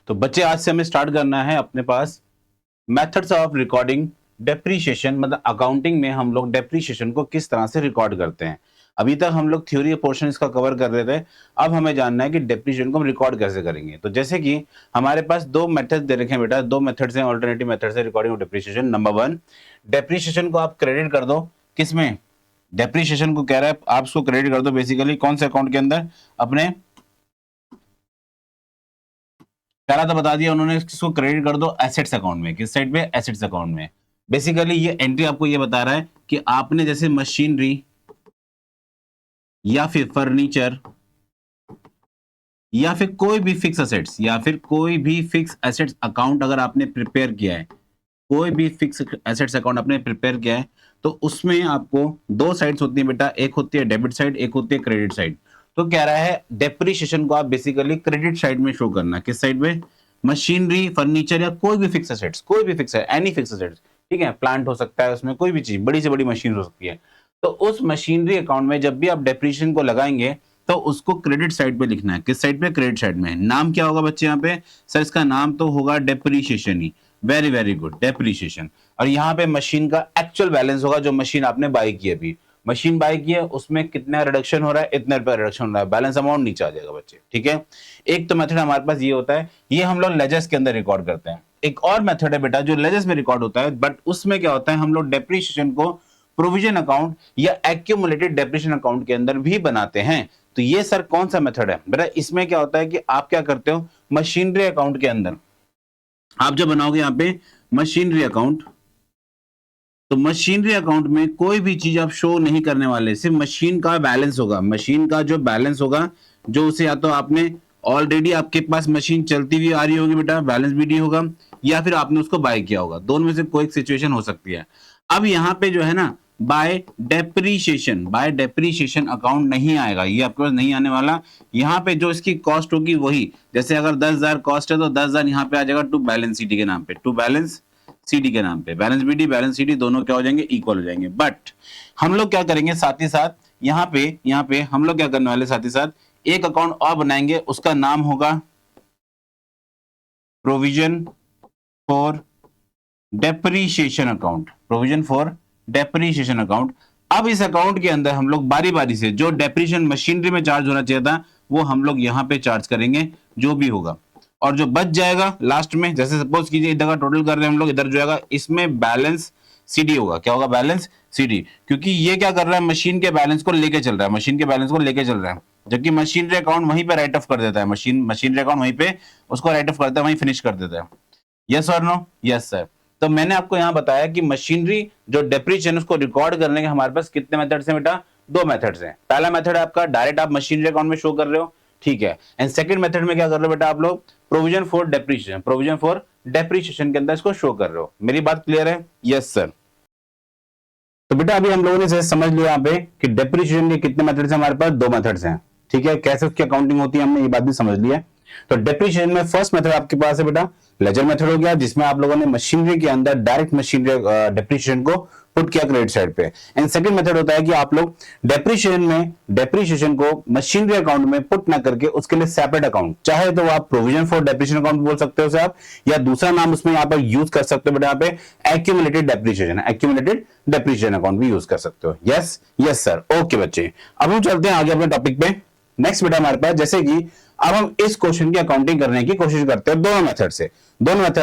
तो बच्चे आज से हमें स्टार्ट करना है अपने पास मेथड्स ऑफ रिकॉर्डिंग डेप्रीशिएशन, मतलब अकाउंटिंग में हम लोग डेप्रीशिएशन को किस तरह से रिकॉर्ड करते हैं। अभी तक हम लोग थ्योरी पोर्शन इसका कवर कर रहे थे, अब हमें जानना है कि डेप्रीशिएशन को हम रिकॉर्ड कैसे करेंगे। तो जैसे कि हमारे पास दो मेथड्स दे रखे हैं बेटा, दो मेथड्स हैं, ऑल्टरनेटिव मेथड्स है recording of depreciation. Number one, depreciation को आप क्रेडिट कर दो किसमें, डेप्रीशिएशन को कह रहा है आप उसको क्रेडिट कर दो बेसिकली कौन से अकाउंट के अंदर, अपने पहला तो बता दिया उन्होंने, इसको क्रेडिट कर दो एसेट्स अकाउंट में। किस साइड पे, एसेट्स अकाउंट में। बेसिकली ये एंट्री आपको ये बता रहा है कि आपने जैसे मशीनरी या फिर फर्नीचर या फिर कोई भी फिक्स एसेट्स या फिर कोई भी फिक्स एसेट्स अकाउंट अगर आपने प्रिपेयर किया है, कोई भी फिक्स एसेट्स अकाउंट आपने प्रिपेयर किया है, तो उसमें आपको दो साइड्स होती है बेटा, एक होती है डेबिट साइड, एक होती है क्रेडिट साइड। तो कह रहा है डेप्रीशिएशन को आप बेसिकली क्रेडिट साइड में शो करना। किस साइड में, मशीनरी, फर्नीचर या कोई भी फिक्स एसेट्स, कोई भी फिक्स है, एनी फिक्स एसेट्स, ठीक है, प्लांट हो सकता है, उसमें कोई भी चीज, बड़ी से बड़ी मशीन हो सकती है। तो उस मशीनरी अकाउंट में जब भी आप डेप्रीशिएशन को लगाएंगे तो उसको क्रेडिट साइड पे लिखना है। किस साइड पे, क्रेडिट साइड में। नाम क्या होगा बच्चे यहाँ पे, सर इसका नाम तो होगा डेप्रीशिएशन ही। Very very good, depreciation. और यहाँ पे मशीन का एक्चुअल बैलेंस होगा, जो मशीन आपने बाय की है, अभी मशीन बाय की है उसमें कितना रिडक्शन हो रहा है, इतने रुपए रिडक्शन हो रहा है, बैलेंस अमाउंट नीचे आ जाएगा बच्चे, ठीक है। एक तो मेथड हमारे पास ये होता है, ये हम लोग लेजर्स के अंदर रिकॉर्ड करते हैं। एक और मेथड है बेटा जो लेजर्स में रिकॉर्ड होता है, बट उसमें क्या होता है, हम लोग डेप्रीशिएशन को प्रोविजन अकाउंट या एक्यूमुलेटेड डेप्रीशिएशन अकाउंट के अंदर भी बनाते हैं। तो ये सर कौन सा मेथड है बेटा, इसमें क्या होता है कि आप क्या करते हो, मशीनरी अकाउंट के अंदर आप जब बनाओगे यहाँ पे मशीनरी अकाउंट, तो मशीनरी अकाउंट में कोई भी चीज आप शो नहीं करने वाले, सिर्फ मशीन का बैलेंस होगा। मशीन का जो बैलेंस होगा, जो उसे या तो आपने ऑलरेडी आपके पास मशीन चलती हुई आ रही होगी बेटा, बैलेंस बीडी होगा, या फिर आपने उसको बाय किया होगा, दोनों में से कोई एक सिचुएशन हो सकती है। अब यहाँ पे जो है ना, बाय डेप्रीशिएशन अकाउंट नहीं आएगा, ये आपके पास नहीं आने वाला। यहाँ पे जो इसकी कॉस्ट होगी वही, जैसे अगर 10,000 कॉस्ट है तो 10,000 यहाँ पे आ जाएगा टू बैलेंस सीडी के नाम पे, टू बैलेंस सीडी के नाम पे। बैलेंस बीडी बैलेंस सीडी दोनों क्या हो जाएंगे, इक्वल हो जाएंगे। बट हम लोग क्या करेंगे साथ ही साथ, यहाँ पे हम लोग क्या करने वाले, साथ ही साथ एक अकाउंट और बनाएंगे, उसका नाम होगा provision for depreciation account, provision for depreciation account. अब इस अकाउंट के अंदर हम लोग बारी बारी से जो डेप्रीशिएशन मशीनरी में चार्ज होना चाहिए था वो हम लोग यहाँ पे चार्ज करेंगे, जो भी होगा। और जो बच जाएगा लास्ट में, जैसे सपोज कीजिए इधर का टोटल कर रहे हैं हम लोग, इधर जो आएगा इसमें बैलेंस सीडी होगा। क्या होगा, बैलेंस सीडी, क्योंकि ये क्या कर रहा है, मशीन के बैलेंस को लेके चल रहा है, मशीन के बैलेंस को लेके चल रहा है, जबकि मशीनरी अकाउंट वहीं पे राइट ऑफ कर देता है, मशीनरी अकाउंट वहीं पे उसको राइट ऑफ करता है, वहीं फिनिश कर देता है। यस और नो, यस सर। तो मैंने आपको यहां बताया कि मशीनरी जो डेप्रीशिएशन उसको रिकॉर्ड करने के हमारे पास कितने मेथड्स हैं बेटा, दो मेथड्स हैं। पहला मेथड है आपका डायरेक्ट आप मशीनरी अकाउंट में शो कर रहे हो, ठीक है। एंड सेकंड मेथड में क्या कर रहे हो बेटा आप लोग, provision for depreciation, provision for depreciation के अंदर इसको शो कर रहे हो। मेरी बात क्लियर है, यस सर। तो बेटा अभी हम लोगों ने समझ लिया यहाँ पे कि डेप्रीशिएशन के कितने मेथड्स हैं, हमारे पास दो मेथड्स हैं, ठीक है। कैसे उसकी अकाउंटिंग होती है हमने ये बात भी समझ लिया। तो डेप्रीशिएशन में फर्स्ट मेथड आपके पास है बेटा लेजर मेथड हो गया, जिसमें आप लोगों ने मशीनरी के अंदर डायरेक्ट मशीनरी डेप्रीशिएशन को पुट किया क्रेडिट साइड पे। एंड सेकंड मेथड होता है कि आप लोग डेप्रीशिएशन को मशीनरी अकाउंट में पुट ना करके उसके लिए सेपरेट अकाउंट, चाहे तो आप प्रोविजन फॉर डेप्रीशिएशन अकाउंट बोल सकते हो आप, या दूसरा नाम उसमें यहाँ पर यूज कर सकते हो बेटा, यहाँ पे एक्यूमुलेटेड डेप्रीशिएशन अकाउंट भी यूज कर सकते हो। यस यस सर, ओके बच्चे। अब हम चलते हैं आगे अपने टॉपिक पे। नेक्स्ट बेटा हमारे पास, जैसे कि अब हम इस क्वेश्चन की अकाउंटिंग करने की कोशिश करते हैं दोनों मेथड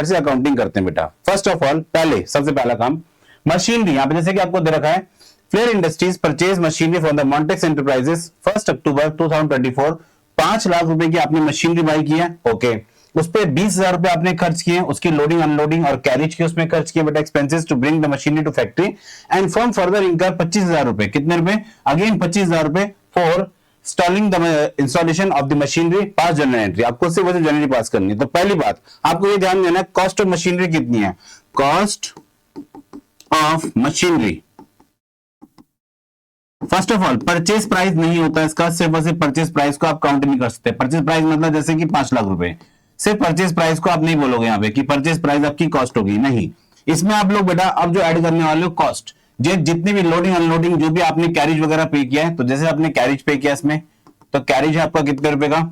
से अकाउंटिंग करते हैं बेटा। फर्स्ट ऑफ ऑल, सबसे पहला काम मशीनरी, यहां पे जैसे कि आपको दे रखा है, flair industries purchase machinery from the Montex enterprises 1 October 2024। 5 lakh रुपए की आपने मशीनरी बाई की है, ओके। उस पे 20,000 रुपए आपने खर्च किए, उसकी लोडिंग अनलोडिंग और कैरेज की उसमें खर्च किए बेटा, expenses to bring the machinery to factory. And firm further incur 25,000 रुपए, कितने रुपए, अगेन 25,000 रुपए for installing the installation of the machinery. Pass journal entry, आपको सिर्फ वैसे जनरल पास करनी है। तो पहली बात आपको ये ध्यान देना है, कॉस्ट ऑफ मशीनरी कितनी है, cost of machinery. First of all purchase price नहीं होता इसका, सिर्फ और सिर्फ परचेज प्राइस को आप काउंट नहीं कर सकते। परचेज प्राइस मतलब जैसे कि 5 लाख रुपए, सिर्फ परचेज प्राइस को आप नहीं बोलोगे यहाँ पे कि परचेज प्राइस आपकी कॉस्ट होगी, नहीं। इसमें आप लोग बेटा अब जो ऐड करने वाले हो कॉस्ट, जितनी भी लोडिंग अनलोडिंग, जो भी आपने कैरेज वगैरह पे किया है, तो जैसे आपने कैरेज पे किया इसमें, तो कैरेज है आपका कितने रुपए का,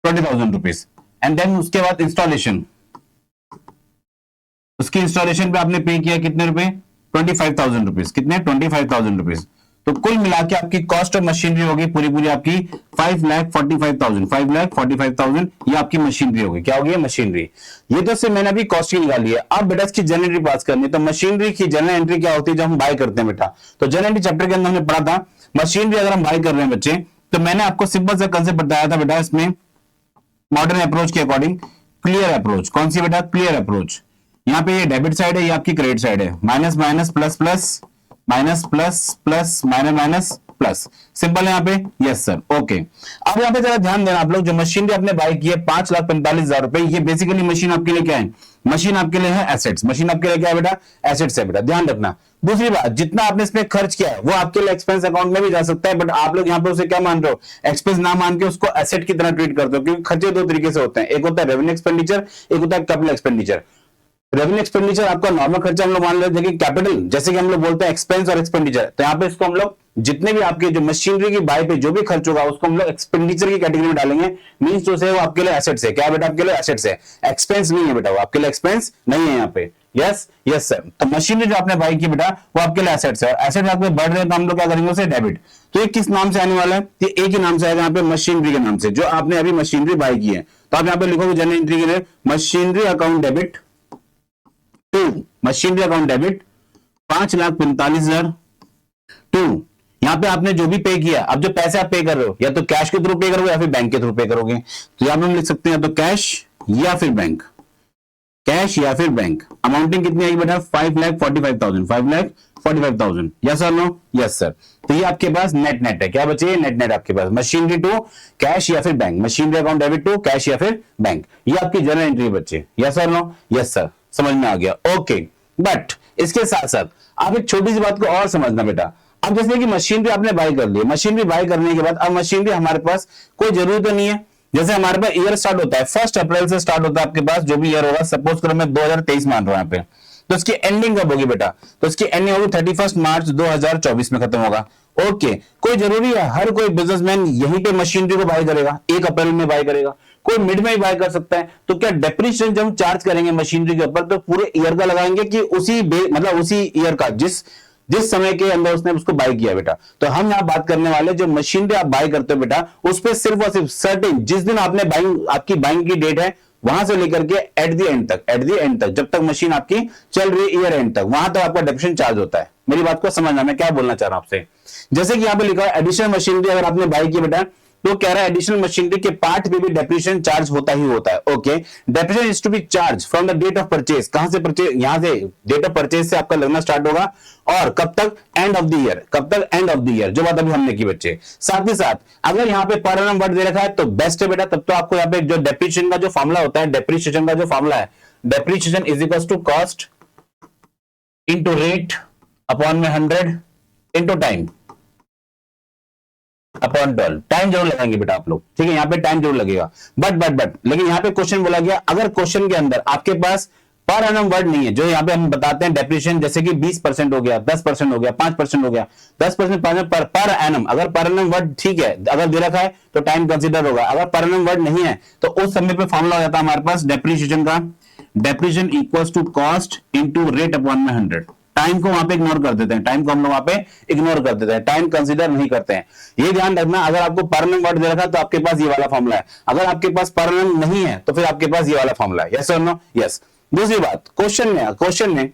20,000 रुपीज। एंड देन उसके बाद इंस्टॉलेशन, उसकी इंस्टॉलेशन पे आपने पे किया कितने रुपए, 25,000 रुपीज। कितने, 25,000 रुपीज। तो कुल मिला के आपकी कॉस्ट ऑफ मशीनरी होगी पूरी पूरी आपकी 5,45,000, 5,45,000 ये आपकी मशीनरी होगी। क्या होगी, मशीनरी। ये तो सिर्फ मैंने अभी कॉस्ट की निकाली है। अब बेटा इसकी जनरल एंट्री पास करनी है। तो मशीनरी की जनरल एंट्री क्या होती है, जब हम बाय करते हैं बेटा। तो जनरल एंट्री चैप्टर के अंदर हमने पढ़ा था, मशीनरी अगर हम बाय कर रहे हैं बच्चे, तो मैंने आपको सिंपल सा कंसेप्ट बताया था बेटा इसमें, मॉडर्न अप्रोच के अकॉर्डिंग क्लियर अप्रोच। कौन सी बेटा, क्लियर अप्रोच। यहाँ पे ये डेबिट साइड है, ये आपकी क्रेडिट साइड है। Minus minus plus plus, minus plus plus, minus minus plus. Simple है यहाँ पे, यस सर, ओके। अब यहाँ पे जरा ध्यान देना आप लोग, जो मशीनरी आपने बाय की है 5,45,000 रुपए, ये बेसिकली मशीन आपके लिए क्या है, मशीन आपके लिए है एसेट्स। मशीन आपके लिए क्या है बेटा, एसेट्स है बेटा, ध्यान रखना। दूसरी बात, जितना आपने इसमें खर्च किया है वो आपके लिए एक्सपेंस अकाउंट में भी जा सकता है, बट आप लोग यहाँ पे उसे क्या मान रहे हो, एक्सपेंस ना मान के उसको एसेट की तरह ट्रीट करते हो, क्योंकि खर्चे दो तरीके से होते हैं, एक होता है रेवेन्यू एक्सपेंडिचर, एक होता है कैपिटल एक्सपेंडिचर। रेवेन्यू एक्सपेंडिचर आपका नॉर्मल खर्चा हम लोग मान लेते हैं, कैपिटल जैसे कि हम लोग बोलते हैं एक्सपेंस और एक्सपेंडिचर, तो यहाँ पे इसको हम लोग जितने भी आपके जो मशीनरी की बाय पे जो भी खर्च होगा उसको हम लोग एक्सपेंडिचर की कैटेगरी में डालेंगे। मींस जो है वो आपके लिए एसेट्स है। क्या बेटा, आपके लिए एसेट्स है, एक्सपेंस नहीं है बेटा, वो आपके लिए एक्सपेंस नहीं है यहाँ पे। Yes yes sir. तो मशीनरी जो आपने बाय की बेटा वो आपके लिए एसेट्स है, और एसेट्स आपके बढ़ रहे हैं तो हम लोग क्या करेंगे उसे डेबिट। तो ये किस नाम से आने वाला है, ये एक ही नाम से आएगा यहाँ पे, मशीनरी के नाम से, जो आपने अभी मशीनरी बाय की है। तो आप यहाँ पे लिखोगे जनरल एंट्री के लिए machinery account debit to, machinery account debit 5,45,000 to, यहाँ पे आपने जो भी पे किया, अब जो पैसे आप पे कर रहे हो या तो कैश के थ्रू पे करोगे या फिर बैंक के थ्रू पे करोगे। तो यहाँ पे हम लिख सकते हैं या तो कैश या फिर बैंक, कैश या फिर बैंक। अमाउंटिंग कितनी आएगी बेटा, 5,45,000, 5,45,000। Yes sir, no, yes sir. तो ये आपके पास नेट नेट है। क्या बचे, नेट नेट आपके पास, मशीनरी टू कैश या फिर bank, machinery account debit to cash या फिर बैंक, ये आपकी जनरल एंट्री बचे। Yes sir, no, yes sir, समझ में आ गया, ओके। बट इसके साथ साथ आप एक छोटी सी बात को और समझना बेटा। अब जैसे कि मशीनरी आपने बाय कर ली, मशीनरी बाय करने के बाद अब मशीनरी हमारे पास कोई जरूरत तो नहीं है। जैसे हमारे पास ईयर स्टार्ट होता है 1 अप्रैल से स्टार्ट होता है आपके पास जो भी ईयर होगा, सपोज करो मैं 2023 मान रहा हूं यहाँ पे, तो इसकी एंडिंग कब होगी बेटा, तो इसकी एंडिंग होगी 31 मार्च 2024 में खत्म होगा। ओके, कोई जरूरी है हर कोई बिजनेसमैन यहीं पे मशीनरी को बाय करेगा, 1 अप्रैल में बाय करेगा, कोई मिड में ही बाय कर सकता है। तो क्या डेप्रिसिएशन जब हम चार्ज करेंगे मशीनरी के ऊपर तो पूरे ईयर का लगाएंगे कि उसी मतलब उसी ईयर का जिस समय के अंदर उसने उसको बाय किया बेटा। तो हम यहाँ बात करने वाले जो मशीनरी आप बाय करते हो बेटा, उस पर सिर्फ और सिर्फ सर्टेन जिस दिन आपने बाइंग, आपकी बाइंग की डेट है वहां से लेकर के एट द एंड तक, एट द एंड तक जब तक मशीन आपकी चल रही है ईयर एंड तक, वहां तक आपका डेप्रिसिएशन चार्ज होता है। मेरी बात को समझना, मैं क्या बोलना चाह रहा हूं आपसे। जैसे कि यहाँ पे लिखा है एडिशनल मशीनरी अगर आपने बाय की बेटा, तो कह रहा है एडिशनल मशीनरी के पार्ट पे भी डेप्रिसिएशन चार्ज होता ही होता है। Okay, depreciation is to be charge from the date of purchase. कहां से परचेज, यहां से डेट ऑफ परचेज से आपका लगना स्टार्ट होगा, और कब तक, एंड ऑफ द ईयर। कब तक, एंड ऑफ द ईयर, जो बात अभी हमने की बच्चे। साथ ही साथ अगर यहाँ पे पर एनम वर्ड दे रखा है तो बेस्ट है बेटा, तब तो आपको यहाँ पे जो डेप्रिसिएशन का जो फॉर्मूला होता है, डेप्रिसिएशन का जो फॉर्मूला है, depreciation is equal to cost into rate upon में 100 इंटू टाइम अपॉन 12। टाइम जरूर लगाएंगे बेटा आप लोग, ठीक है, यहाँ पे टाइम जरूर लगेगा। बट लेकिन यहाँ पे क्वेश्चन बोला गया, अगर क्वेश्चन के अंदर आपके पास पर एनम वर्ड नहीं है, जो यहाँ पे हम बताते हैं डेप्रिसिएशन, जैसे कि 20% हो गया, 10% हो गया, 5% हो गया, 10% पर एनम, अगर पर एनम वर्ड ठीक है अगर दे रखा है तो टाइम कंसीडर होगा। अगर पर एनम वर्ड नहीं है तो उस समय पे फॉर्मूला हो जाता है हमारे पास डेप्रिसिएशन का, depreciation equals to cost into rate upon में 100। टाइम को वहां पे इग्नोर कर देते हैं, टाइम को हम लोग वहां पे इग्नोर कर देते हैं, टाइम कंसीडर नहीं करते हैं। ये ध्यान रखना, अगर आपको पर एनम वर्ड दे रखा है तो आपके पास ये वाला फॉर्मूला है, अगर आपके पास पर एनम नहीं है तो फिर आपके पास ये वाला फॉर्मूला है। यस और नो, यस। दूसरी बात, क्वेश्चन में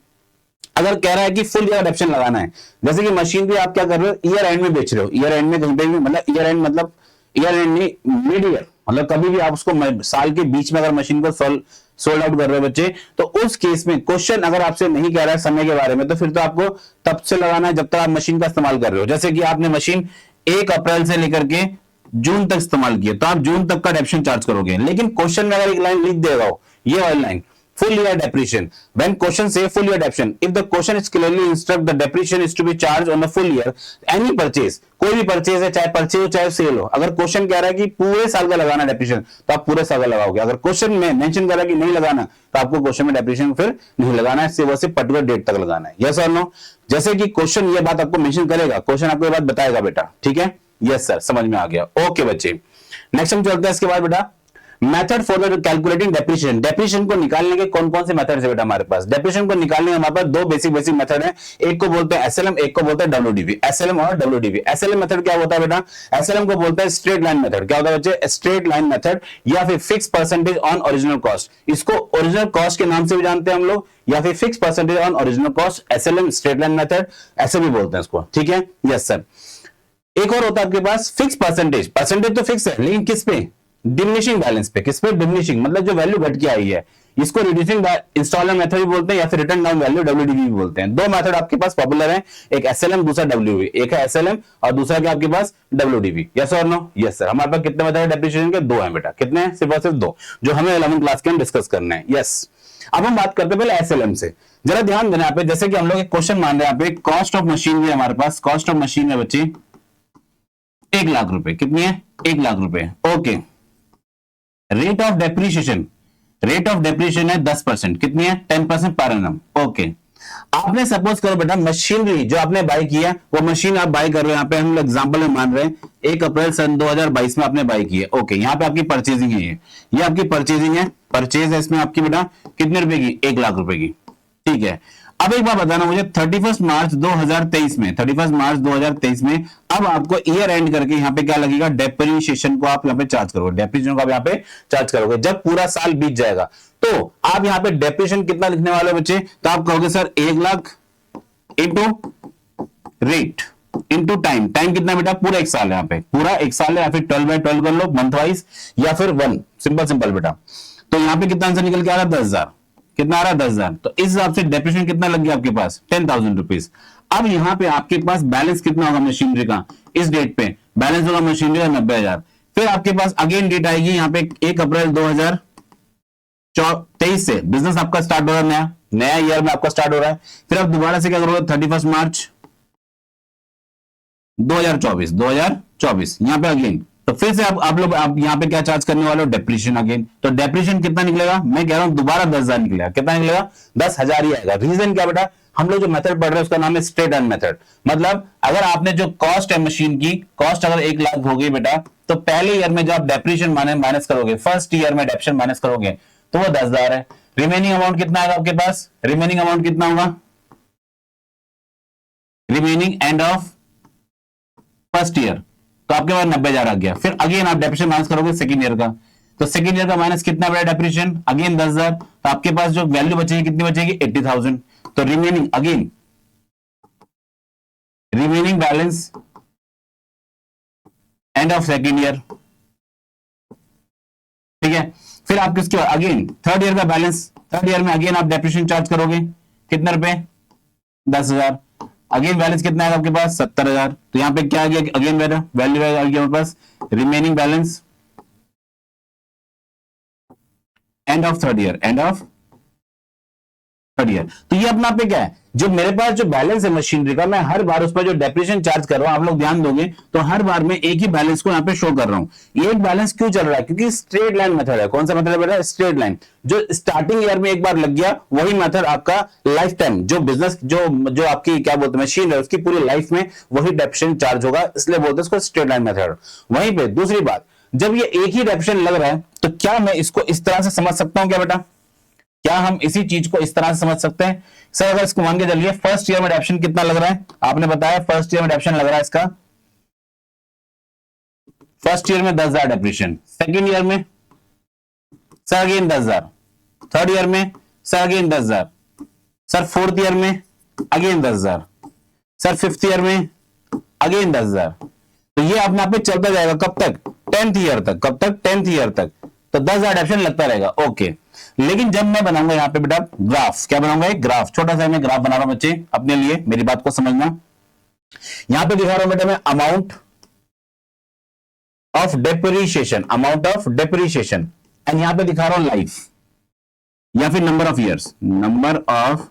अगर कह रहा है कि फुल ईयर एडेप्शन लगाना है, जैसे कि मशीन भी आप क्या कर रहे हो, ईयर एंड में बेच रहे हो, ईयर एंड में कहीं पे भी, मतलब ईयर एंड मतलब ईयर एंड नहीं, मिड ईयर, मतलब कभी भी आप उसको साल के बीच में अगर मशीन को सोल्ड आउट कर रहे हो बच्चे, तो उस केस में क्वेश्चन अगर आपसे नहीं कह रहा है समय के बारे में, तो फिर तो आपको तब से लगाना है जब तक आप मशीन का इस्तेमाल कर रहे हो। जैसे कि आपने मशीन 1 अप्रैल से लेकर के जून तक इस्तेमाल किया, तो आप जून तक का डेप्रिसिएशन चार्ज करोगे। लेकिन क्वेश्चन में अगर एक लाइन लिख देगा हो, ये वाली line, full year depreciation, when question say full year depreciation, if the question is clearly instruct the depreciation is to be charged on the full year, any purchase, कोई भी परचेज है, चाहे परचेज हो चाहे सेल हो, अगर question कह रहा है कि पूरे साल का लगाना डेप्रिसिएशन तो आप पूरे साल का लगाओगे। अगर क्वेश्चन में मेंशन कर रहा है कि नहीं लगाना तो आपको क्वेश्चन में डेप्रिसिएशन फिर नहीं लगाना है, सिर्फ सिर्फ पर्टिकुलर डेट तक लगाना है। यस और नो, जैसे कि क्वेश्चन ये बात आपको मेंशन करेगा, क्वेश्चन आपको ये बात बताएगा बेटा, ठीक है। यस सर, समझ में आ गया, ओके बच्चे। नेक्स्ट हम चलते हैं इसके बाद बेटा, method for calculating depreciation, depreciation को निकालने के कौन कौन से मेथड है बेटा हमारे पास? डेप्रिसिएशन को निकालने के हमारे पास दो बेसिक मेथड है, एक को बोलते हैं एसएलएम, एक को बोलते हैं डब्ल्यूडीवी। एसएलएम और डब्ल्यूडीवी। एसएलएम मेथड क्या होता है बेटा? एसएलएम को बोलते हैं स्ट्रेट लाइन मेथड। क्या होता है बच्चे? स्ट्रेट लाइन मेथड, या फिर fix percentage on original cost. इसको ओरिजिनल कॉस्ट के नाम से भी जानते हैं हम लोग, या फिर fix percentage on original cost, SLM straight line method, ऐसे भी बोलते हैं इसको। ठीक है, यस सर। एक और होता है आपके पास फिक्स परसेंटेज। परसेंटेज तो फिक्स है, लेकिन किस पे? डिमिनिशिंग बैलेंस पे। किस पे? डिमिनिशिंग, मतलब जो वैल्यू घट के आई है। इसको रिड्यूसिंग इंस्टॉलमेंट मेथड भी बोलते हैं, या फिर रिटर्न डाउन वैल्यू डब्ल्यूडीवी भी बोलते हैं। दो मेथड आपके पास पॉपुलर है, एक एसएलएम, दूसरा डब्ल्यूडीवी। एक है एसएलएम और दूसरा क्या आपके पास? डब्ल्यूडीवी। यस और नो? Yes sir. हमारे पास कितने मेथड है डेप्रिसिएशन के? दो हैं बेटा। कितने हैं? सिर्फ और सिर्फ दो, जो हमें 11th क्लास के हम डिस्कस करना है। यस, अब हम बात करते हैं पहले एसएलएम से। जरा ध्यान देना यहाँ पे, जैसे कि हम लोग एक क्वेश्चन मान रहे हैं यहाँ पे, कॉस्ट ऑफ मशीन है हमारे पास। कॉस्ट ऑफ मशीन है बच्चे 1 लाख रुपए। कितनी है? 1 लाख रुपए। Okay. Rate of depreciation, rate of depreciation है 10%। कितनी है? 10% पर एनम। ओके। आपने सपोज करो बेटा मशीनरी जो आपने बाय किया, वो मशीन आप बाय कर रहे हो, यहाँ पे हम एग्जांपल में मान रहे हैं 1 अप्रैल सन 2022 में आपने बाय की है। ओके, यहाँ पे आपकी परचेजिंग है, ये आपकी परचेजिंग है, परचेज है इसमें आपकी बेटा कितने रुपए की? 1 लाख रुपए की। ठीक है। अब एक बार बताना मुझे, 31 मार्च 2023 में, 31 मार्च 2023 में अब आपको ईयर एंड करके यहाँ पे क्या लगेगा? डेप्रिसिएशन को आप यहाँ पे चार्ज करोगे। डेप्रिसिएशन को आप यहाँ पे चार्ज करोगे जब पूरा साल बीत जाएगा। तो आप यहाँ पे डेप्रिसिएशन कितना लिखने वाले हो बच्चे? तो आप कहोगे sir 1 lakh into rate into time. Time कितना बेटा? पूरा 1 साल है, यहाँ पे पूरा 1 साल है, या फिर 12/12 कर लो, मंथ वाइज, या फिर 1। सिंपल सिंपल बेटा। तो यहाँ पे कितना आंसर निकल के आ रहा है? 10,000। कितना आ रहा है? 10,000। तो इस हिसाब से डेप्रिसिएशन कितना लग गया आपके पास? 10,000 रुपीज। अब यहाँ पे आपके पास बैलेंस कितना होगा मशीनरी का? इस डेट पे बैलेंस होगा मशीनरी का 90,000। फिर आपके पास अगेन डेट आएगी यहाँ पे 1 अप्रैल 2023 से बिजनेस आपका स्टार्ट हो रहा है, नया नया ईयर में आपका स्टार्ट हो रहा है। फिर आप दोबारा से क्या करोगे? 31 मार्च 2024 यहाँ पे अगेन, तो फिर से आप लोग आप यहाँ पे क्या चार्ज करने वाले हो? Depreciation again. तो डेप्रिसिएशन कितना निकलेगा? मैं कह रहा हूं दोबारा 10,000 निकलेगा। कितना निकलेगा? 10,000 ही आएगा। रीजन क्या बेटा? हम लोग जो मेथड पढ़ रहे हैं उसका नाम है स्ट्रेट लाइन मेथड। मतलब अगर आपने जो कॉस्ट है मशीन की, कॉस्ट अगर 1 लाख हो गई बेटा, तो पहले ईयर में जो आप डेप्रिसिएशन माइनस करोगे, फर्स्ट ईयर में डेप्रिसिएशन माइनस करोगे, तो वो 10,000 है। रिमेनिंग अमाउंट कितना आएगा आपके पास? रिमेनिंग अमाउंट कितना होगा? Remaining end of first year, तो आपके पास 90,000 आ गया। फिर अगेन आप डेप्रिसिएशन माइनस करोगे सेकंड ईयर का, तो सेकंड ईयर का माइनस कितना बड़ा डेप्रिसिएशन? अगेन 10,000। तो आपके पास जो वैल्यू बचेगी कितनी बचेगी? 80,000। तो remaining again remaining balance end of second year. ठीक है। फिर आप किसके अगेन थर्ड ईयर का बैलेंस, थर्ड ईयर में अगेन आप डेप्रिसिएशन चार्ज करोगे कितने रुपए? 10,000। अगेन बैलेंस कितना है आपके पास? 70,000। तो यहां पे क्या आ गया? अगेन वैल्यू आ गया हमारे पास remaining balance end of third year, end of third year. तो ये अपना पे क्या है? जो मेरे पास जो बैलेंस है मशीनरी का, मैं हर बार उस पर जो डेप्रिसिएशन चार्ज कर रहा हूं, आप लोग ध्यान दोगे तो हर बार मैं एक ही बैलेंस को यहाँ पे शो कर रहा हूं। ये एक बैलेंस क्यों चल रहा है? क्योंकि स्ट्रेट लाइन मेथड है। कौन सा मेथड है बेटा? Straight line. जो स्टार्टिंग ईयर में एक बार लग गया, वही मेथड आपका लाइफ टाइम, जो बिजनेस जो आपकी क्या बोलते हैं मशीन है, उसकी पूरी लाइफ में वही डेप्रिसिएशन चार्ज होगा, इसलिए बोलते हैं इसको स्ट्रेट लाइन मेथड। वहीं पे दूसरी बात, जब ये एक ही डेप्रिसिएशन लग रहा है, तो क्या मैं इसको इस तरह से समझ सकता हूं क्या बेटा? क्या हम इसी चीज को इस तरह से समझ सकते हैं? सर अगर इसको मान के चलिए फर्स्ट ईयर में डेप्रिसिएशन कितना लग रहा है? आपने बताया फर्स्ट ईयर में डेप्रिसिएशन लग रहा है इसका, फर्स्ट ईयर में 10,000 डेप्रिसिएशन, सेकंड ईयर में सर अगेन 10,000, थर्ड ईयर में sir again 10,000, sir fourth year में अगेन 10,000, सर फिफ्थ ईयर में अगेन 10,000। तो ये अपने आप पे चलता जाएगा कब तक? 10th ईयर तक। कब तक? 10th ईयर तक। तो 10,000 डेप्रिसिएशन लगता रहेगा। ओके। लेकिन जब मैं बनाऊंगा यहाँ पे बेटा ग्राफ, क्या बनाऊंगा? एक ग्राफ, छोटा सा मैं ग्राफ बना रहा हूं बच्चे अपने लिए, मेरी बात को समझना। यहां पे दिखा रहा हूं बेटा मैं amount of depreciation, amount of depreciation, and यहां पे दिखा रहा हूं लाइफ या फिर number of years, number of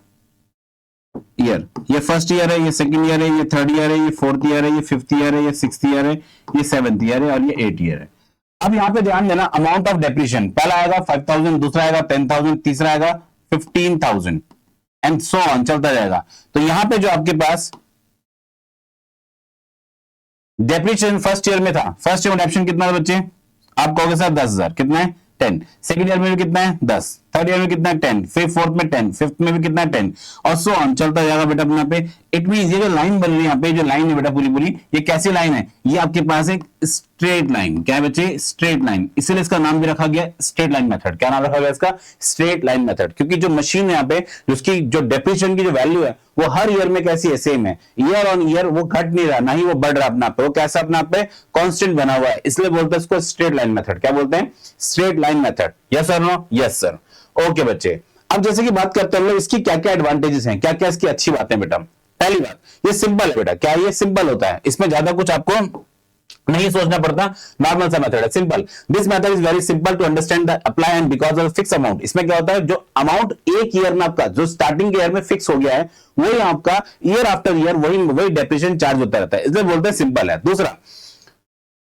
year. ये फर्स्ट ईयर है, ये सेकंड ईयर है, ये थर्ड ईयर है, ये फोर्थ ईयर है, ये फिफ्थ ईयर है, ये सिक्स्थ ईयर है, ये सेवंथ ईयर है और ये 8th ईयर है। अब यहां पे ध्यान देना, अमाउंट ऑफ डेप्रिसिएशन पहला आएगा 5,000, दूसरा आएगा 10,000, तीसरा आएगा 15,000 एंड सो ऑन, चलता जाएगा। तो यहां पे जो आपके पास डेप्रिसिएशन फर्स्ट ईयर में था, फर्स्ट ईयर में डेप्रिसिएशन कितना था बच्चे? आप कहोगे सर 10,000। कितना है? 10, सेकंड ईयर में भी कितना है 10, थर्ड ईयर में कितना है 10, फिर फोर्थ में 10, फिफ्थ में भी कितना है 10 और सो ऑन चलता जाएगा बेटा अपना पे। इट मींस ये जो लाइन बन रही है यहाँ पे, जो लाइन है बेटा पूरी पूरी, ये कैसी लाइन है, ये आपके पास एक स्ट्रेट लाइन, क्या है बच्चे, स्ट्रेट लाइन, इसलिए इसका नाम भी रखा गया स्ट्रेट लाइन मेथड। क्या नाम रखा गया इसका, स्ट्रेट लाइन मेथड, क्योंकि जो मशीन है यहाँ पे उसकी जो डेप्रिसिएशन की जो वैल्यू है वो हर ईयर में कैसी है, सेम है, ईयर ऑन ईयर वो घट नहीं रहा, ना ही वो बढ़ रहा अपना पे, वो कैसा अपना पे कांस्टेंट बना हुआ है, इसलिए बोलते हैं इसको स्ट्रेट लाइन मेथड। क्या बोलते हैं, स्ट्रेट लाइन मेथड। यस और नो, यस सर। ओके बच्चे, अब जैसे कि बात करते हैं हम लोग इसकी क्या क्या एडवांटेजेस हैं, क्या क्या इसकी अच्छी बातें बेटा। पहली बात, ये सिंपल है बेटा, क्या ये सिंपल होता है, इसमें ज्यादा कुछ आपको नहीं सोचना पड़ता, नॉर्मल सा मेथड है, simple. This method is very simple to understand the apply and because of fix amount. इसमें क्या होता है, जो अमाउंट एक ईयर में आपका जो स्टार्टिंग के ईयर में फिक्स हो गया है वही आपका ईयर आफ्टर ईयर वही डेप्रिसिएशन चार्ज होता रहता है, इसलिए बोलते हैं सिंपल है। दूसरा,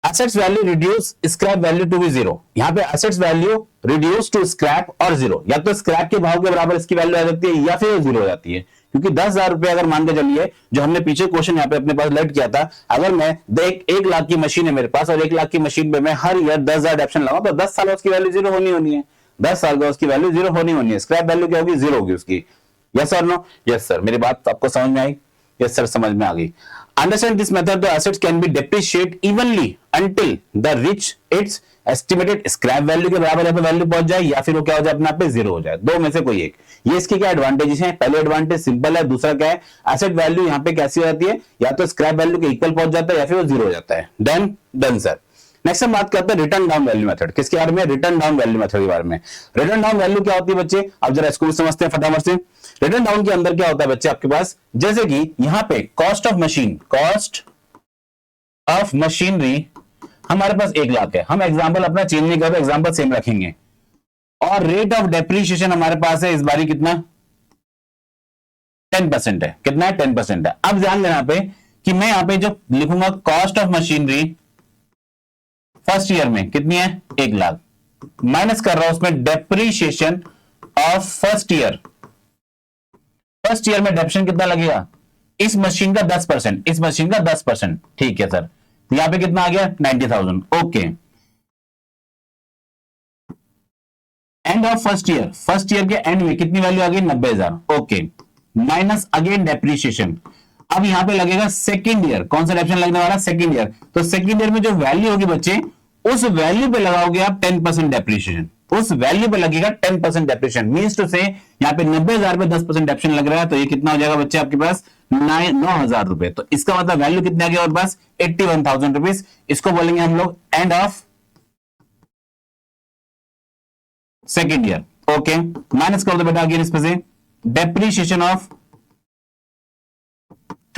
assets value reduce scrap value to be zero. यहाँ पे assets value reduce to scrap और जीरो, या तो स्क्रैप के भाव के बराबर इसकी वैल्यू आ जाती है या फिर जीरो हो जाती है, क्योंकि 10,000 रुपए अगर मान के चलिए, जो हमने पीछे क्वेश्चन यहाँ पे अपने पास लेट किया था, अगर मैं 1 लाख की मशीन है मेरे पास और 1 लाख की मशीन पे मैं हर ईयर 10,000 एडप्शन लगाऊं तो 10 साल उसकी वैल्यू जीरो होनी है, 10 साल का उसकी वैल्यू जीरो होनी है, स्क्रैप वैल्यू क्या होगी, जीरो होगी उसकी। यस और नो, यस सर। मेरी बात आपको समझ में आई, यस सर समझ में आ गई। Understand this method, the assets can be depreciated evenly until the reach its estimated scrap value के बराबर यहाँ पे वैल्यू पहुंच जाए, या फिर वो क्या हो जाए अपने आप पे जीरो हो जाए, दो में से कोई एक। ये इसके क्या एडवांटेजेस हैं, पहले एडवांटेज सिंपल है, दूसरा क्या है, एसेट वैल्यू यहाँ पे कैसी हो जाती है, या तो स्क्रैप वैल्यू के इक्वल पहुंच जाता है या फिर वो जीरो हो जाता है। Done sir. नेक्स्ट हम बात करते हैं रिटर्न डाउन वैल्यू मेथड। किसके बारे में, रिटर्न डाउन वैल्यू मेथड के बारे में। रिटर्न डाउन वैल्यू क्या होती है बच्चे, अब जरा इसको समझते हैं फटाफट से। रिटर्न डाउन के अंदर क्या होता है बच्चे आपके पास, जैसे कि यहां पे कॉस्ट ऑफ मशीनरी हमारे पास 1 लाख है, हम एग्जांपल अपना चेंज नहीं कर रहे, एग्जांपल सेम रखेंगे, और रेट ऑफ डेप्रिसिएशन हमारे पास है इस बारी कितना, 10% है। कितना है, 10% है। अब ध्यान देना यहाँ पे कि मैं यहाँ पे जो लिखूंगा cost of machinery first year में कितनी है, 1 लाख, माइनस कर रहा हूं उसमें डेप्रिसिएशन ऑफ फर्स्ट ईयर में डेप्रिसिएशन कितना लगेगा, इस मशीन का 10%, इस मशीन का 10%। ठीक है सर, तो यहां पे कितना आ गया, 90,000। Okay, end of first year के एंड में कितनी वैल्यू आ गई, 90,000। Okay, minus again depreciation. अब यहां पे लगेगा सेकेंड ईयर, कौन सा डेप्रिसिएशन लगने वाला, सेकेंड ईयर। तो सेकेंड ईयर में जो वैल्यू होगी बच्चे, उस वैल्यू पे लगाओगे आप 10% डेप्रिसिएशन, उस वैल्यू पे लगेगा 10% डेप्रिसिएशन। मींस टू से यहाँ पे 90,000 पे 10% डेप्रिसिएशन लग रहा है, तो ये कितना हो जाएगा बच्चे आपके पास, 9,000 रुपए। तो इसका मतलब वैल्यू कितनी आ गई हमारे पास, 81,000 रुपीज। इसको बोलेंगे हम लोग end of second year. Okay, minus कर दो बेटा अगेन इसमें से डेप्रिसिएशन ऑफ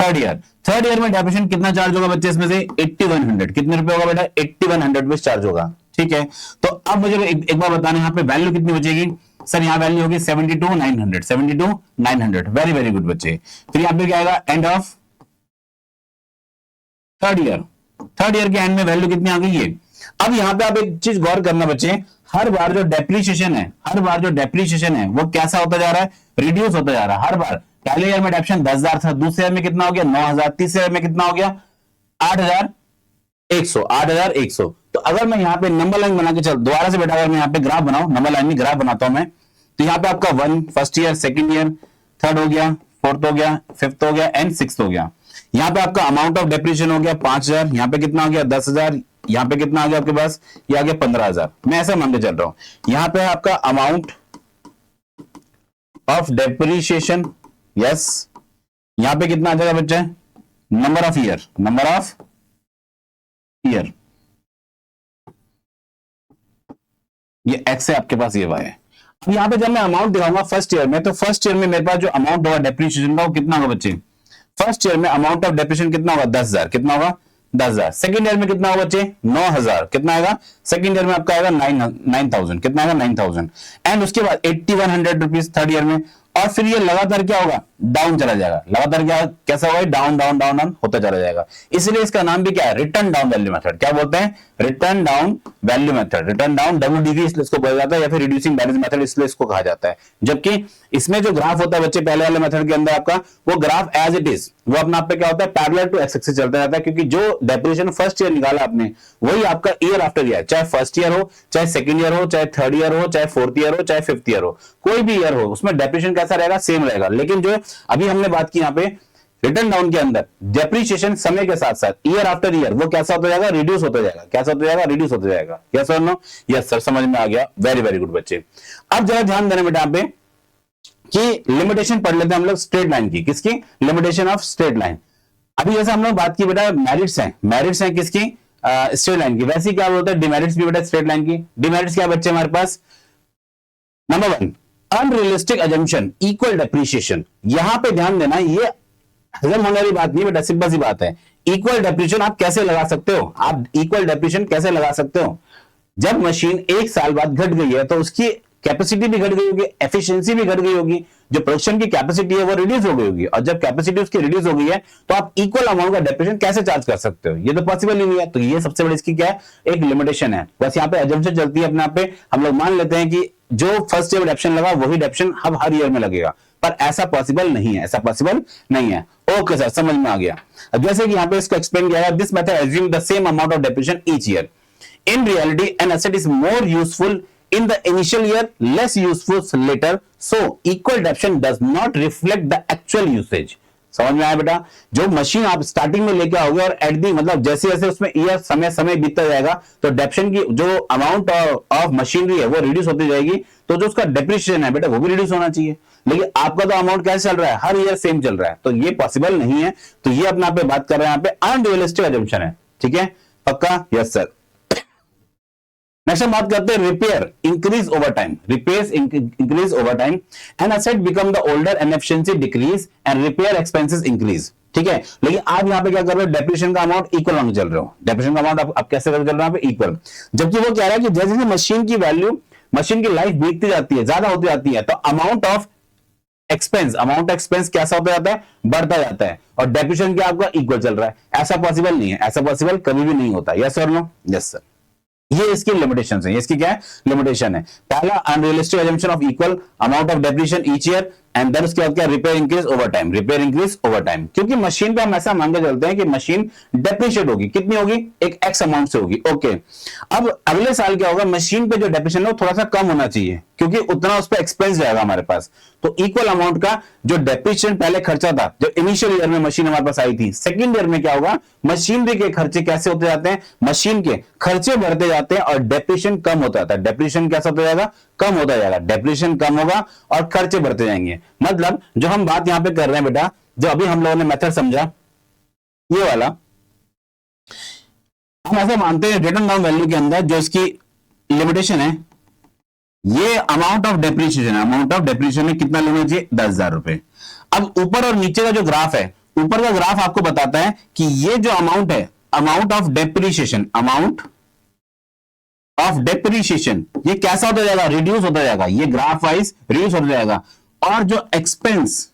थर्ड ईयर में डेप्रिसिएशन कितना चार्ज होगा बच्चे, इसमें से 8100, कितने रुपए होगा बेटा, 8100 रुपए चार्ज होगा। ठीक है, तो अब मुझे एक बार बताना, यहाँ पे वैल्यू कितनी बचेगी सर, यहाँ वैल्यू होगी 72,900। वेरी वेरी गुड बच्चे। फिर यहाँ पे क्या आएगा, एंड ऑफ थर्ड ईयर के एंड में वैल्यू कितनी आ गई है। अब यहाँ पे आप एक चीज गौर करना बच्चे, हर बार जो डेप्रिसिएशन है वो कैसा होता जा रहा है, रिड्यूस होता जा रहा है हर बार। पहले ईयर में डेप्रिसिएशन 10,000 था, दूसरे ईयर में कितना हो गया, 9,000, तीसरे ईयर में कितना हो गया, 8,100। तो अगर मैं यहाँ पे नंबर लाइन बना के चल दोबारा से बेटा, अगर मैं यहाँ पे ग्राफ बनाऊं, नंबर लाइन में ग्राफ बनाता हूं मैं, तो यहाँ पे आपका 1 first year, second year, third हो गया, फोर्थ हो गया, फिफ्थ हो गया एंड सिक्स्थ हो गया। यहाँ पे आपका अमाउंट ऑफ डेप्रिसिएशन हो गया 5,000, यहाँ पे कितना हो गया 10,000, यहाँ पे कितना आ गया आपके पास, ये आ गया 15,000। मैं ऐसा मान के चल रहा हूं, यहाँ पे आपका अमाउंट ऑफ डेप्रिसिएशन, यस, यहाँ पे कितना आ जाएगा बच्चे, नंबर ऑफ ईयर, ये एक्स है आपके पास, ये वाई है। अब यहाँ पे जब मैं अमाउंट दिखाऊंगा फर्स्ट ईयर में, तो फर्स्ट ईयर में मेरे पास जो अमाउंट होगा डेप्रिसिएशन का वो कितना होगा बच्चे, फर्स्ट ईयर में अमाउंट ऑफ डेप्रिसिएशन कितना होगा, 10,000, कितना होगा 10,000। सेकंड ईयर में कितना होगा बच्चे, 9,000, कितना आएगा, सेकंड ईयर में आपका आएगा 9,000, कितना आएगा 9,000। एंड उसके बाद 8,100 रुपीज थर्ड ईयर में, और फिर ये लगातार क्या होगा, डाउन चला जाएगा, लगातार क्या कैसा होगा, डाउन डाउन डाउन डाउन होता चला जाएगा। इसलिए इसका नाम भी क्या है, रिटर्न डाउन वैल्यू मेथड। क्या बोलते हैं, return down value method, return down WDV इसलिए इसको बोला जाता है, या फिर रिड्यूसिंग बैलेंस मेथड इसलिए इसको कहा जाता है। जबकि इसमें जो ग्राफ होता है बच्चे पहले वाले मेथड के अंदर आपका, वो ग्राफ एज इट इज वो अपना आप पे क्या होता है, पैरेलल टू एक्स एक्सिस चलता रहता है, क्योंकि जो डेप्रिसिएशन फर्स्ट ईयर निकाला आपने वही आपका ईयर आफ्टर ईयर, चाहे फर्स्ट ईयर हो, चाहे सेकंड ईयर हो, चाहे थर्ड ईयर हो, चाहे फोर्थ ईयर हो, चाहे फिफ्थ ईयर हो, कोई भी ईयर हो, उसमें डेप्रिसिएशन कैसा रहेगा, सेम रहेगा। लेकिन जो अभी हमने बात की यहाँ पे रिटर्न डाउन के अंदर, डेप्रिसिएशन समय के साथ साथ ईयर आफ्टर ईयर वो कैसा होता जाएगा, रिड्यूस होता जाएगा। कैसा होता जाएगा, रिड्यूस होता जाएगा। यस और नो, यस सर, समझ में आ गया, वेरी वेरी गुड बच्चे। अब जरा ध्यान देना बेटा यहाँ पे कि लिमिटेशन पढ़ लेते हैं हम लोग स्ट्रेट लाइन की। किसकी, लिमिटेशन ऑफ स्ट्रेट लाइन। अभी जैसे हम लोग बात की बेटा मेरिट्स हैं, मेरिट्स हैं किसकी, स्ट्रेट लाइन की। वैसे क्या बोलते हैं, डिमेरिट्स भी बेटा स्ट्रेट लाइन की। डिमेरिट्स क्या बच्चे हमारे पास, number 1 unrealistic assumption equal depreciation. यहां पे ध्यान देना, ये हजम होने वाली बात नहीं बेटा, सिंपल सी बात है। इक्वल डेप्रिसिएशन आप कैसे लगा सकते हो, आप इक्वल डेप्रिसिएशन कैसे लगा सकते हो, जब मशीन एक साल बाद घट गई है तो उसकी कैपेसिटी भी घट गई होगी, एफिशिएंसी भी घट गई होगी, जो प्रोडक्शन की कैपेसिटी है वो रिड्यूस हो गई होगी, और जब कैपेसिटी उसकी रिड्यूस हो गई है तो आप इक्वल अमाउंट का डेप्रिसिएशन कैसे चार्ज कर सकते हो, ये तो पॉसिबल ही नहीं है। तो ये सबसे बड़ी इसकी क्या है, एक लिमिटेशन है। बस यहाँ पे अजम्पशन चलती है अपने आप पे, हम लोग मान लेते हैं कि जो फर्स्ट ईयर डेप्रिसिएशन लगा वही डेप्रिसिएशन अब हर ईयर में लगेगा, पर ऐसा पॉसिबल नहीं है, ऐसा पॉसिबल नहीं है। ओके सर, समझ में आ गया। जैसे कि यहाँ पे इसको एक्सप्लेन किया है, this method assume the same amount of depreciation each year. In reality, an asset is more useful in the initial year, less useful later. So, equal depreciation does not reflect the actual usage. समझ में आया बेटा, जो machine आप starting में लेके आओगे और एट दी मतलब जैसे जैसे उसमें ईयर समय बीतता जाएगा तो डेप्रिसिएशन की जो अमाउंट ऑफ मशीनरी है वो रिड्यूस होती जाएगी, तो जो उसका डेप्रिसिएशन है बेटा वो भी रिड्यूस होना चाहिए। लेकिन आपका तो अमाउंट कैसे चल रहा है, हर ईयर सेम चल रहा है, तो ये पॉसिबल नहीं है। तो ये अपना पे बात कर रहे हैं यहाँ पे अनरियलिस्टिक अजम्पशन है। ठीक है, पक्का, यस सर। नेक्स्ट हम बात करते हैं repair increase over time. Repairs increase over time, and asset become the older and efficiency decrease and repair expenses increase. ठीक है, लेकिन आप यहाँ पे क्या कर रहे हो, डेप्रिसिएशन का अमाउंट इक्वल होने चल रहे हो, डेप्रिसिएशन का अमाउंट आप कैसे कर रहे हो इक्वल, जबकि वो कह रहा है कि जैसे जैसे मशीन की वैल्यू, मशीन की लाइफ बीतती जाती है, ज्यादा होती जाती है, तो अमाउंट ऑफ एक्सपेंस कैसा होता जाता है, बढ़ता जाता है, और डेप्रिसिएशन क्या आपका इक्वल चल रहा है। ऐसा पॉसिबल नहीं है, ऐसा पॉसिबल कभी भी नहीं होता। यस और नो, यस सर। ये इसकी लिमिटेशन है, इसकी क्या है, लिमिटेशन है। पहला unrealistic assumption of equal amount of depreciation each year, and then उसके बाद क्या, repair increase over time, repair increase over time. क्योंकि मशीन पे हम ऐसा मान के चलते हैं कि मशीन डेप्रिशिएट होगी, कितनी होगी, एक एक्स अमाउंट से होगी। ओके, अब अगले साल क्या होगा, मशीन पे जो डेप्रिसिएशन है वो थोड़ा सा कम होना चाहिए, क्योंकि उतना उस पर एक्सपेंस जाएगा हमारे पास। तो इक्वल अमाउंट का जो डेप्रिसिएशन पहले खर्चा था, जो इनिशियल ईयर में मशीन हमारे पास आई थी, सेकंड ईयर में क्या होगा, मशीनरी के खर्चे कैसे होते जाते हैं, मशीन के खर्चे बढ़ते जाते हैं और डेप्रिसिएशन कम होता जाता है। डेप्रिसिएशन कैसा होता जाएगा, कम होता जाएगा, डेप्रिसिएशन कम होगा और खर्चे बढ़ते जाएंगे। मतलब जो हम बात यहां पे कर रहे हैं बेटा, जो अभी हम लोगों ने मेथड समझा ये वाला, हम ऐसे मानते हैं रिटर्न डाउन वैल्यू के अंदर जो इसकी लिमिटेशन है, ये अमाउंट ऑफ डेप्रिसिएशन है, अमाउंट ऑफ डेप्रिसिएशन में कितना लेना चाहिए, 10,000 रुपए। अब ऊपर और नीचे का जो ग्राफ है, ऊपर का ग्राफ आपको बताता है कि ये जो अमाउंट है, amount of depreciation, amount of depreciation ये कैसा होता जाएगा, रिड्यूस होता जाएगा, ये ग्राफ वाइज रिड्यूस होता जाएगा। और जो एक्सपेंस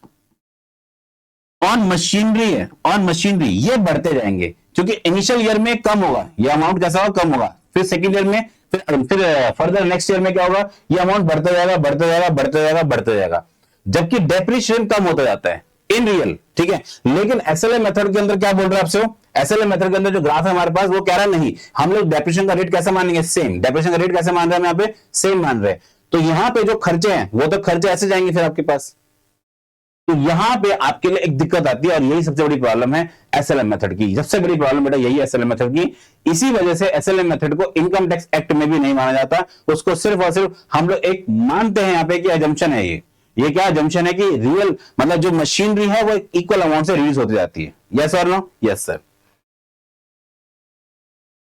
ऑन मशीनरी है, ऑन मशीनरी ये बढ़ते जाएंगे, क्योंकि इनिशियल ईयर में कम होगा, ये अमाउंट कैसा होगा, कम होगा, फिर सेकंड ईयर में, फिर फर्दर नेक्स्ट ईयर में क्या होगा, ये अमाउंट बढ़ता जाएगा, बढ़ता जाएगा, बढ़ता जाएगा, बढ़ता जाएगा, जबकि डेप्रिसिएशन कम होता जाता है इन रियल। ठीक है, लेकिन एसएलए मेथड के अंदर क्या बोल रहा है आपसे, एसएलए मेथड के अंदर जो ग्राफ है हमारे पास वो कह रहा नहीं, हम लोग डेप्रिसिएशन का रेट कैसे मानेंगे, सेम। डेप्रिसिएशन का रेट कैसे मान रहे हैं, यहाँ पे सेम मान रहे हैं। तो यहां पे जो खर्चे हैं वो तो खर्चे ऐसे जाएंगे फिर आपके पास, तो यहां पे आपके लिए एक दिक्कत आती है, और यही सबसे बड़ी प्रॉब्लम है एसएलएम मेथड की। सबसे बड़ी प्रॉब्लम बेटा यही है एसएलएम मेथड की। इसी वजह से एसएलएम मेथड को इनकम टैक्स एक्ट में भी नहीं माना जाता, उसको सिर्फ और सिर्फ हम लोग एक मानते हैं यहाँ पे कि अजम्पशन है। ये क्या अजम्पशन है कि रियल मतलब जो मशीनरी है वो इक्वल अमाउंट से रिलीज होती जाती है। यस और नो, यस सर।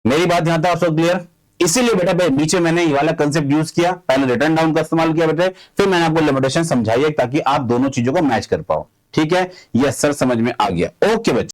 मेरी बात यहां तक आप सब क्लियर। इसीलिए बेटा नीचे मैंने ये वाला कंसेप्ट यूज किया, पहले रिटर्न डाउन का इस्तेमाल किया बेटे, फिर मैंने आपको लिमिटेशन समझाई ताकि आप दोनों चीजों को मैच कर पाओ। ठीक है, यस सर, समझ में आ गया। ओके बच्चे।